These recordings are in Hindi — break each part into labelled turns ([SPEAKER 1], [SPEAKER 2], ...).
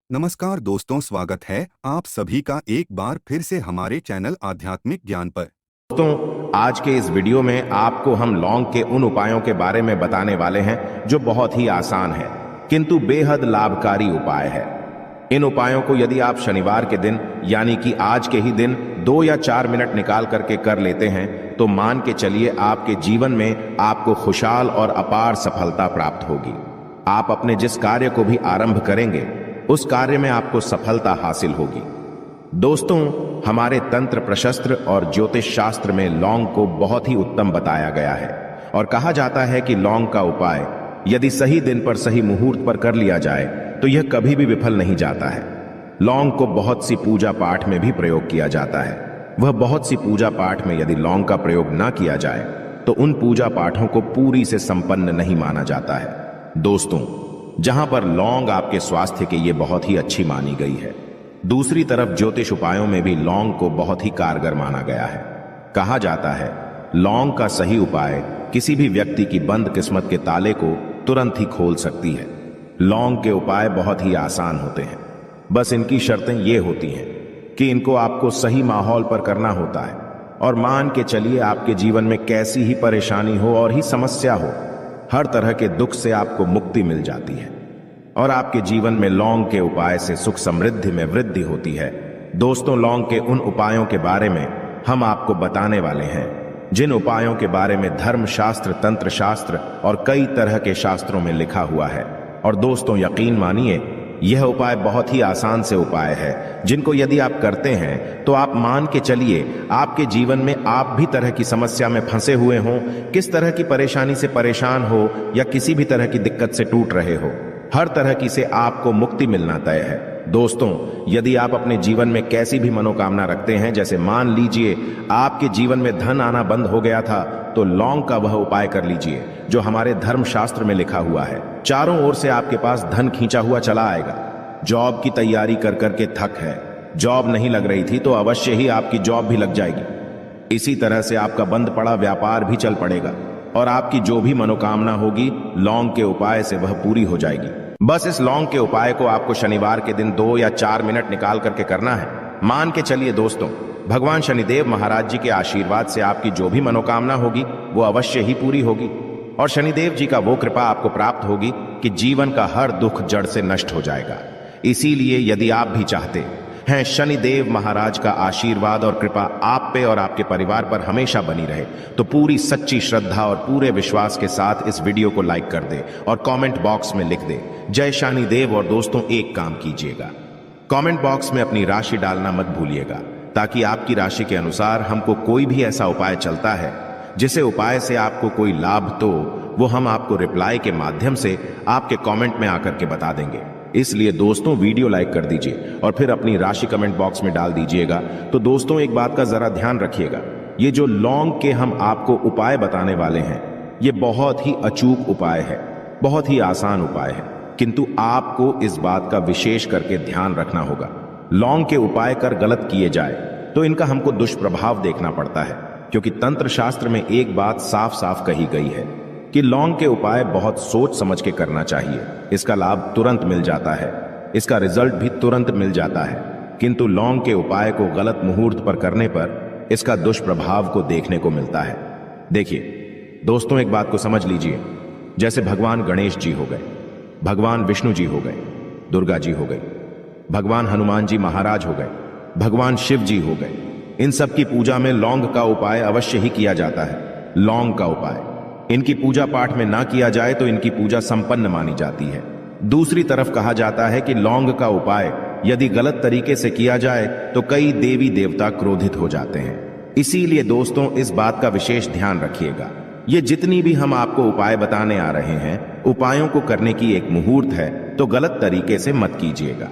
[SPEAKER 1] नमस्कार दोस्तों, स्वागत है आप सभी का एक बार फिर से हमारे चैनल आध्यात्मिक ज्ञान पर।
[SPEAKER 2] दोस्तों, आज के इस वीडियो में आपको हम लौंग के उन उपायों के बारे में बताने वाले हैं जो बहुत ही आसान है किंतु बेहद लाभकारी उपाय है। इन उपायों को यदि आप शनिवार के दिन यानी कि आज के ही दिन 2 या 4 मिनट निकाल करके कर लेते हैं तो मान के चलिए आपके जीवन में आपको खुशहाल और अपार सफलता प्राप्त होगी। आप अपने जिस कार्य को भी आरंभ करेंगे उस कार्य में आपको सफलता हासिल होगी। दोस्तों, हमारे तंत्र प्रशस्त्र और ज्योतिष शास्त्र में लौंग को बहुत ही उत्तम बताया गया है और कहा जाता है कि लौंग का उपाय यदि सही दिन पर सही मुहूर्त पर कर लिया जाए तो यह कभी भी विफल नहीं जाता है। लौंग को बहुत सी पूजा पाठ में भी प्रयोग किया जाता है। वह बहुत सी पूजा पाठ में यदि लौंग का प्रयोग ना किया जाए तो उन पूजा पाठों को पूरी से संपन्न नहीं माना जाता है। दोस्तों, जहां पर लौंग आपके स्वास्थ्य के लिए बहुत ही अच्छी मानी गई है, दूसरी तरफ ज्योतिष उपायों में भी लौंग को बहुत ही कारगर माना गया है। कहा जाता है लौंग का सही उपाय किसी भी व्यक्ति की बंद किस्मत के ताले को तुरंत ही खोल सकती है। लौंग के उपाय बहुत ही आसान होते हैं, बस इनकी शर्तें ये होती हैं कि इनको आपको सही माहौल पर करना होता है और मान के चलिए आपके जीवन में कैसी ही परेशानी हो और ही समस्या हो, हर तरह के दुख से आपको मुक्ति मिल जाती है और आपके जीवन में लौंग के उपाय से सुख समृद्धि में वृद्धि होती है। दोस्तों, लौंग के उन उपायों के बारे में हम आपको बताने वाले हैं जिन उपायों के बारे में धर्म शास्त्र, तंत्र शास्त्र और कई तरह के शास्त्रों में लिखा हुआ है। और दोस्तों, यकीन मानिए यह उपाय बहुत ही आसान से उपाय है जिनको यदि आप करते हैं तो आप मान के चलिए आपके जीवन में आप भी तरह की समस्या में फंसे हुए हों, किस तरह की परेशानी से परेशान हो या किसी भी तरह की दिक्कत से टूट रहे हो, हर तरह की से आपको मुक्ति मिलना तय है। दोस्तों, यदि आप अपने जीवन में कैसी भी मनोकामना रखते हैं, जैसे मान लीजिए आपके जीवन में धन आना बंद हो गया था, तो लौंग का वह उपाय कर लीजिए जो हमारे धर्म शास्त्र में लिखा हुआ है। चारों ओर से आपके पास धन खींचा हुआ चला आएगा। जॉब की तैयारी कर करके थक है, जॉब नहीं लग रही थी तो अवश्य ही आपकी जॉब भी लग जाएगी। इसी तरह से आपका बंद पड़ा व्यापार भी चल पड़ेगा और आपकी जो भी मनोकामना होगी लौंग के उपाय से वह पूरी हो जाएगी। बस इस लौंग के उपाय को आपको शनिवार के दिन 2 या 4 मिनट निकाल करके करना है। मान के चलिए दोस्तों, भगवान शनिदेव महाराज जी के आशीर्वाद से आपकी जो भी मनोकामना होगी वो अवश्य ही पूरी होगी और शनिदेव जी का वो कृपा आपको प्राप्त होगी कि जीवन का हर दुख जड़ से नष्ट हो जाएगा। इसीलिए यदि आप भी चाहते हैं शनिदेव महाराज का आशीर्वाद और कृपा आप पे और आपके परिवार पर हमेशा बनी रहे, तो पूरी सच्ची श्रद्धा और पूरे विश्वास के साथ इस वीडियो को लाइक कर दे और कमेंट बॉक्स में लिख दे जय शनिदेव। और दोस्तों, एक काम कीजिएगा, कमेंट बॉक्स में अपनी राशि डालना मत भूलिएगा, ताकि आपकी राशि के अनुसार हमको कोई भी ऐसा उपाय चलता है जिसे उपाय से आपको कोई लाभ तो वो हम आपको रिप्लाई के माध्यम से आपके कमेंट में आकर के बता देंगे। इसलिए दोस्तों, वीडियो लाइक कर दीजिए और फिर अपनी राशि कमेंट बॉक्स में डाल दीजिएगा। तो दोस्तों, एक बात का जरा ध्यान रखिएगा, ये जो लौंग के हम आपको उपाय बताने वाले हैं ये बहुत ही अचूक उपाय है, बहुत ही आसान उपाय है, किंतु आपको इस बात का विशेष करके ध्यान रखना होगा। लौंग के उपाय कर गलत किए जाए तो इनका हमको दुष्प्रभाव देखना पड़ता है, क्योंकि तंत्र शास्त्र में एक बात साफ साफ कही गई है कि लौंग के उपाय बहुत सोच समझ के करना चाहिए। इसका लाभ तुरंत मिल जाता है, इसका रिजल्ट भी तुरंत मिल जाता है, किंतु लौंग के उपाय को गलत मुहूर्त पर करने पर इसका दुष्प्रभाव को देखने को मिलता है। देखिए दोस्तों, एक बात को समझ लीजिए, जैसे भगवान गणेश जी हो गए, भगवान विष्णु जी हो गए, दुर्गा जी हो गई, भगवान हनुमान जी महाराज हो गए, भगवान शिव जी हो गए, इन सब की पूजा में लौंग का उपाय अवश्य ही किया जाता है। लौंग का उपाय इनकी पूजा पाठ में ना किया जाए तो इनकी पूजा संपन्न मानी जाती है। दूसरी तरफ कहा जाता है कि लौंग का उपाय यदि गलत तरीके से किया जाए तो कई देवी देवता क्रोधित हो जाते हैं। इसीलिए दोस्तों, इस बात का विशेष ध्यान रखिएगा। ये जितनी भी हम आपको उपाय बताने आ रहे हैं, उपायों को करने की एक मुहूर्त है, तो गलत तरीके से मत कीजिएगा।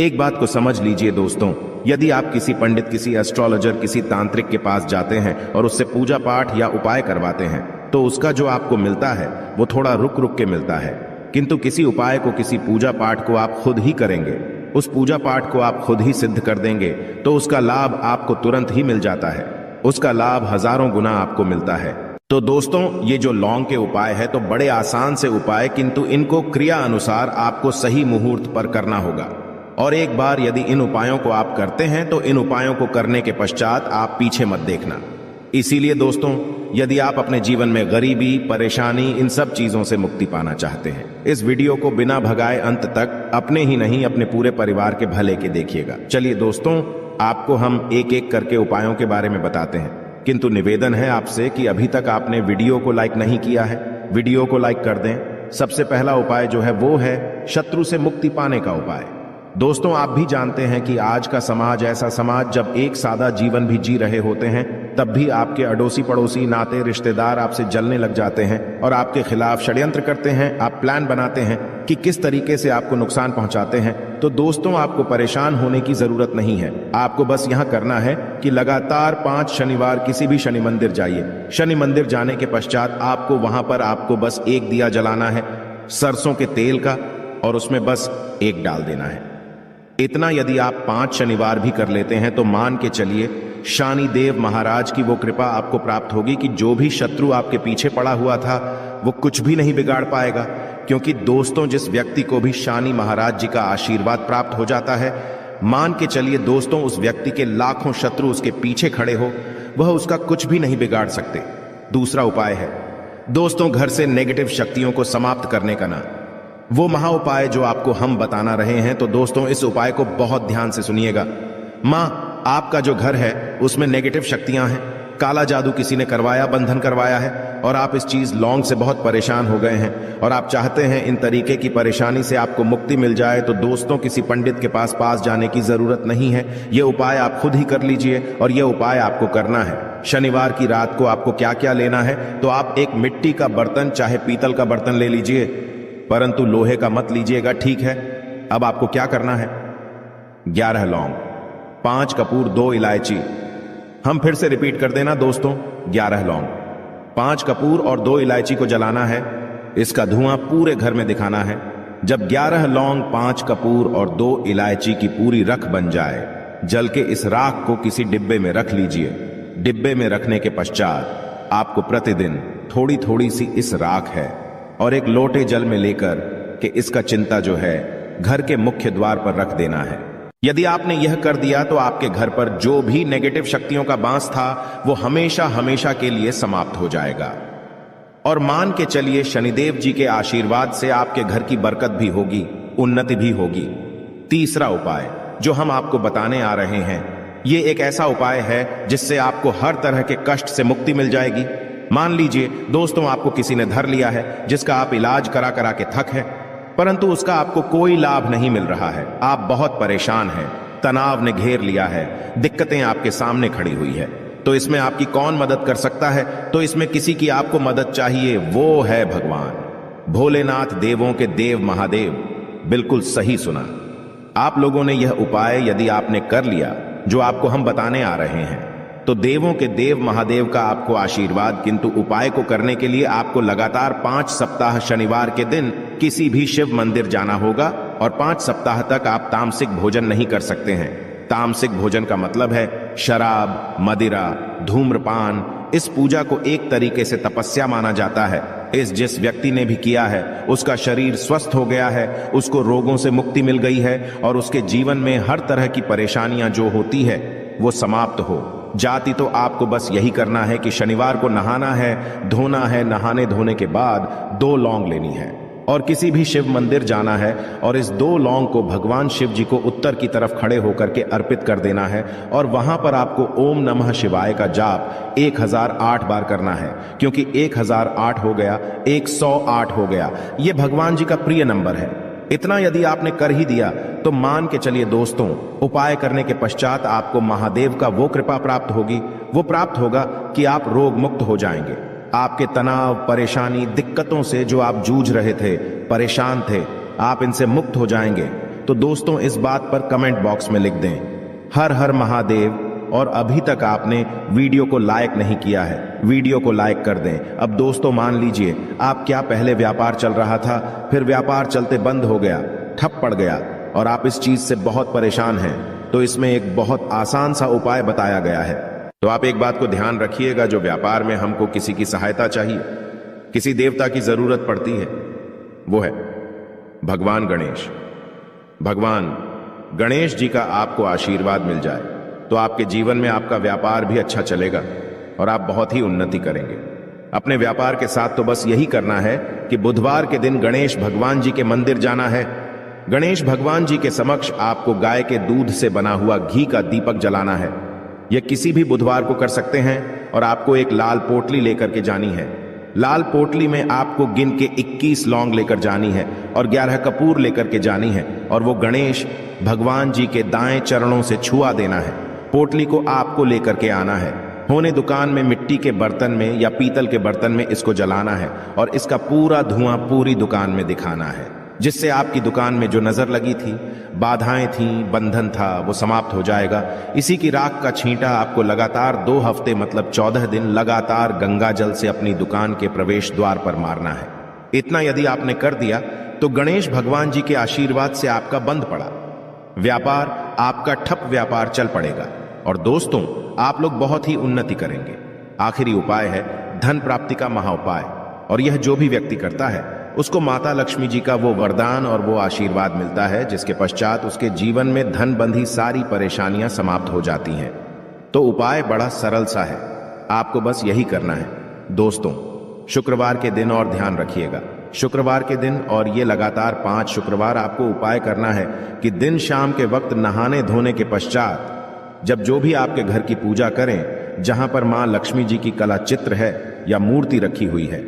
[SPEAKER 2] एक बात को समझ लीजिए दोस्तों, यदि आप किसी पंडित, किसी एस्ट्रोलॉजर, किसी तांत्रिक के पास जाते हैं और उससे पूजा पाठ या उपाय करवाते हैं तो उसका जो आपको मिलता है वो थोड़ा रुक रुक के मिलता है, किंतु किसी उपाय को, किसी पूजा पाठ को आप खुद ही करेंगे, उस पूजा पाठ को आप खुद ही सिद्ध कर देंगे तो उसका लाभ आपको तुरंत ही मिल जाता है, उसका लाभ हजारों गुना आपको मिलता है। तो दोस्तों, ये जो लौंग के उपाय है तो बड़े आसान से उपाय, किंतु इनको क्रिया अनुसार आपको सही मुहूर्त पर करना होगा। और एक बार यदि इन उपायों को आप करते हैं तो इन उपायों को करने के पश्चात आप पीछे मत देखना। इसीलिए दोस्तों, यदि आप अपने जीवन में गरीबी, परेशानी, इन सब चीजों से मुक्ति पाना चाहते हैं, इस वीडियो को बिना भगाए अंत तक अपने ही नहीं अपने पूरे परिवार के भले के देखिएगा। चलिए दोस्तों, आपको हम एक एक करके उपायों के बारे में बताते हैं, किंतु निवेदन है आपसे कि अभी तक आपने वीडियो को लाइक नहीं किया है, वीडियो को लाइक कर दें। सबसे पहला उपाय जो है वो है शत्रु से मुक्ति पाने का उपाय। दोस्तों, आप भी जानते हैं कि आज का समाज ऐसा समाज जब एक सादा जीवन भी जी रहे होते हैं तब भी आपके अड़ोसी पड़ोसी, नाते रिश्तेदार आपसे जलने लग जाते हैं और आपके खिलाफ षड्यंत्र करते हैं। आप प्लान बनाते हैं कि किस तरीके से आपको नुकसान पहुंचाते हैं। तो दोस्तों, आपको परेशान होने की जरूरत नहीं है। आपको बस यहां करना है कि लगातार 5 शनिवार किसी भी शनि मंदिर जाइए। शनि मंदिर जाने के पश्चात आपको वहां पर आपको बस एक दिया जलाना है सरसों के तेल का, और उसमें बस एक डाल देना है। इतना यदि आप 5 शनिवार भी कर लेते हैं तो मान के चलिए शनिदेव महाराज की वो कृपा आपको प्राप्त होगी कि जो भी शत्रु आपके पीछे पड़ा हुआ था वो कुछ भी नहीं बिगाड़ पाएगा। क्योंकि दोस्तों, जिस व्यक्ति को भी शनि महाराज जी का आशीर्वाद प्राप्त हो जाता है, मान के चलिए दोस्तों, उस व्यक्ति के लाखों शत्रु उसके पीछे खड़े हो, वह उसका कुछ भी नहीं बिगाड़ सकते। दूसरा उपाय है दोस्तों, घर से नेगेटिव शक्तियों को समाप्त करने का ना वो महा उपाय जो आपको हम बताना रहे हैं। तो दोस्तों, इस उपाय को बहुत ध्यान से सुनिएगा। मां, आपका जो घर है उसमें नेगेटिव शक्तियां हैं, काला जादू किसी ने करवाया, बंधन करवाया है, और आप इस चीज लौंग से बहुत परेशान हो गए हैं और आप चाहते हैं इन तरीके की परेशानी से आपको मुक्ति मिल जाए। तो दोस्तों, किसी पंडित के पास जाने की जरूरत नहीं है। यह उपाय आप खुद ही कर लीजिए और यह उपाय आपको करना है। शनिवार की रात को आपको क्या क्या लेना है, तो आप एक मिट्टी का बर्तन, चाहे पीतल का बर्तन ले लीजिए, परंतु लोहे का मत लीजिएगा, ठीक है। अब आपको क्या करना है, 11 लौंग, 5 कपूर, 2 इलायची। हम फिर से रिपीट कर देना दोस्तों, 11 लौंग, 5 कपूर और 2 इलायची को जलाना है। इसका धुआं पूरे घर में दिखाना है। जब 11 लौंग, 5 कपूर और 2 इलायची की पूरी रख बन जाए, जल के इस राख को किसी डिब्बे में रख लीजिए। डिब्बे में रखने के पश्चात आपको प्रतिदिन थोड़ी थोड़ी सी इस राख है और एक लोटे जल में लेकर के इसका चिंता जो है घर के मुख्य द्वार पर रख देना है। यदि आपने यह कर दिया तो आपके घर पर जो भी नेगेटिव शक्तियों का बांस था वो हमेशा हमेशा के लिए समाप्त हो जाएगा। और मान के चलिए शनिदेव जी के आशीर्वाद से आपके घर की बरकत भी होगी, उन्नति भी होगी। तीसरा उपाय जो हम आपको बताने आ रहे हैं, ये एक ऐसा उपाय है जिससे आपको हर तरह के कष्ट से मुक्ति मिल जाएगी। मान लीजिए दोस्तों, आपको किसी ने धर लिया है जिसका आप इलाज करा करा के थक है, परंतु उसका आपको कोई लाभ नहीं मिल रहा है। आप बहुत परेशान हैं, तनाव ने घेर लिया है, दिक्कतें आपके सामने खड़ी हुई है। तो इसमें आपकी कौन मदद कर सकता है? तो इसमें किसी की आपको मदद चाहिए, वो है भगवान भोलेनाथ, देवों के देव महादेव। बिल्कुल सही सुना। आप लोगों ने यह उपाय यदि आपने कर लिया जो आपको हम बताने आ रहे हैं, तो देवों के देव महादेव का आपको आशीर्वाद। किंतु उपाय को करने के लिए आपको लगातार 5 सप्ताह शनिवार के दिन किसी भी शिव मंदिर जाना होगा और 5 सप्ताह तक आप तामसिक भोजन नहीं कर सकते हैं। तामसिक भोजन का मतलब है शराब, मदिरा, धूम्रपान। इस पूजा को एक तरीके से तपस्या माना जाता है। जिस व्यक्ति ने भी किया है उसका शरीर स्वस्थ हो गया है, उसको रोगों से मुक्ति मिल गई है और उसके जीवन में हर तरह की परेशानियां जो होती है वो समाप्त हो जाती। तो आपको बस यही करना है कि शनिवार को नहाना है, धोना है, नहाने धोने के बाद 2 लौंग लेनी है और किसी भी शिव मंदिर जाना है और इस 2 लौंग को भगवान शिव जी को उत्तर की तरफ खड़े होकर के अर्पित कर देना है। और वहां पर आपको ओम नमः शिवाय का जाप 1008 बार करना है, क्योंकि 1008 हो गया, 108 हो गया, ये भगवान जी का प्रिय नंबर है। इतना यदि आपने कर ही दिया तो मान के चलिए दोस्तों, उपाय करने के पश्चात आपको महादेव का वो कृपा प्राप्त होगी, वो प्राप्त होगा कि आप रोग मुक्त हो जाएंगे। आपके तनाव, परेशानी, दिक्कतों से जो आप जूझ रहे थे, परेशान थे, आप इनसे मुक्त हो जाएंगे। तो दोस्तों, इस बात पर कमेंट बॉक्स में लिख दें हर हर महादेव। और अभी तक आपने वीडियो को लाइक नहीं किया है, वीडियो को लाइक कर दें। अब दोस्तों मान लीजिए आप क्या पहले व्यापार चल रहा था, फिर व्यापार चलते बंद हो गया, ठप पड़ गया और आप इस चीज से बहुत परेशान हैं, तो इसमें एक बहुत आसान सा उपाय बताया गया है। तो आप एक बात को ध्यान रखिएगा, जो व्यापार में हमको किसी की सहायता चाहिए, किसी देवता की जरूरत पड़ती है, वो है भगवान गणेश, भगवान गणेश जी का आपको आशीर्वाद मिल जाए तो आपके जीवन में आपका व्यापार भी अच्छा चलेगा और आप बहुत ही उन्नति करेंगे। अपने व्यापार के साथ तो बस यही करना है कि बुधवार के दिन गणेश भगवान जी के मंदिर जाना है। गणेश भगवान जी के समक्ष आपको गाय के दूध से बना हुआ घी का दीपक जलाना है। यह किसी भी बुधवार को कर सकते हैं और आपको एक लाल पोटली लेकर के जानी है। लाल पोटली में आपको गिन के 21 लौंग लेकर जानी है और 11 कपूर लेकर के जानी है और वो गणेश भगवान जी के दाएं चरणों से छुआ देना है। पोटली को आपको लेकर के आना है। होने दुकान में मिट्टी के बर्तन में या पीतल के बर्तन में इसको जलाना है और इसका पूरा धुआं पूरी दुकान में दिखाना है, जिससे आपकी दुकान में जो नजर लगी थी, बाधाएं थी, बंधन था, वो समाप्त हो जाएगा। इसी की राख का छींटा आपको लगातार 2 हफ्ते मतलब 14 दिन लगातार गंगा जल से अपनी दुकान के प्रवेश द्वार पर मारना है। इतना यदि आपने कर दिया तो गणेश भगवान जी के आशीर्वाद से आपका बंद पड़ा व्यापार, आपका ठप व्यापार चल पड़ेगा और दोस्तों आप लोग बहुत ही उन्नति करेंगे। आखिरी उपाय है धन प्राप्ति का महाउपाय, और यह जो भी व्यक्ति करता है उसको माता लक्ष्मी जी का वो वरदान और वो आशीर्वाद मिलता है, जिसके पश्चात उसके जीवन में धन बंधी सारी परेशानियां समाप्त हो जाती हैं। तो उपाय बड़ा सरल सा है, आपको बस यही करना है। दोस्तों शुक्रवार के दिन और ध्यान रखिएगा, शुक्रवार के दिन और ये लगातार 5 शुक्रवार आपको उपाय करना है कि दिन शाम के वक्त नहाने धोने के पश्चात जब जो भी आपके घर की पूजा करें, जहां पर मां लक्ष्मी जी की कला चित्र है या मूर्ति रखी हुई है,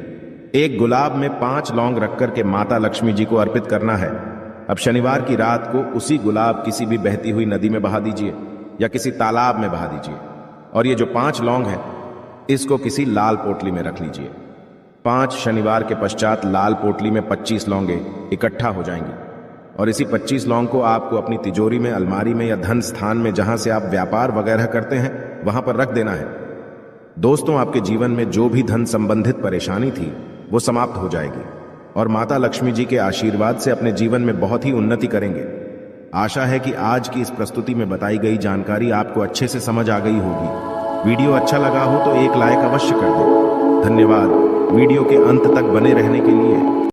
[SPEAKER 2] एक गुलाब में 5 लौंग रख करके माता लक्ष्मी जी को अर्पित करना है। अब शनिवार की रात को उसी गुलाब किसी भी बहती हुई नदी में बहा दीजिए या किसी तालाब में बहा दीजिए और ये जो 5 लौंग है इसको किसी लाल पोटली में रख लीजिए। 5 शनिवार के पश्चात लाल पोटली में 25 लौंगे इकट्ठा हो जाएंगी और इसी 25 लौंग को आपको अपनी तिजोरी में, अलमारी में या धन स्थान में जहां से आप व्यापार वगैरह करते हैं वहां पर रख देना है। दोस्तों आपके जीवन में जो भी धन संबंधित परेशानी थी वो समाप्त हो जाएगी और माता लक्ष्मी जी के आशीर्वाद से अपने जीवन में बहुत ही उन्नति करेंगे। आशा है कि आज की इस प्रस्तुति में बताई गई जानकारी आपको अच्छे से समझ आ गई होगी। वीडियो अच्छा लगा हो तो एक लाइक अवश्य कर दें। धन्यवाद वीडियो के अंत तक बने रहने के लिए।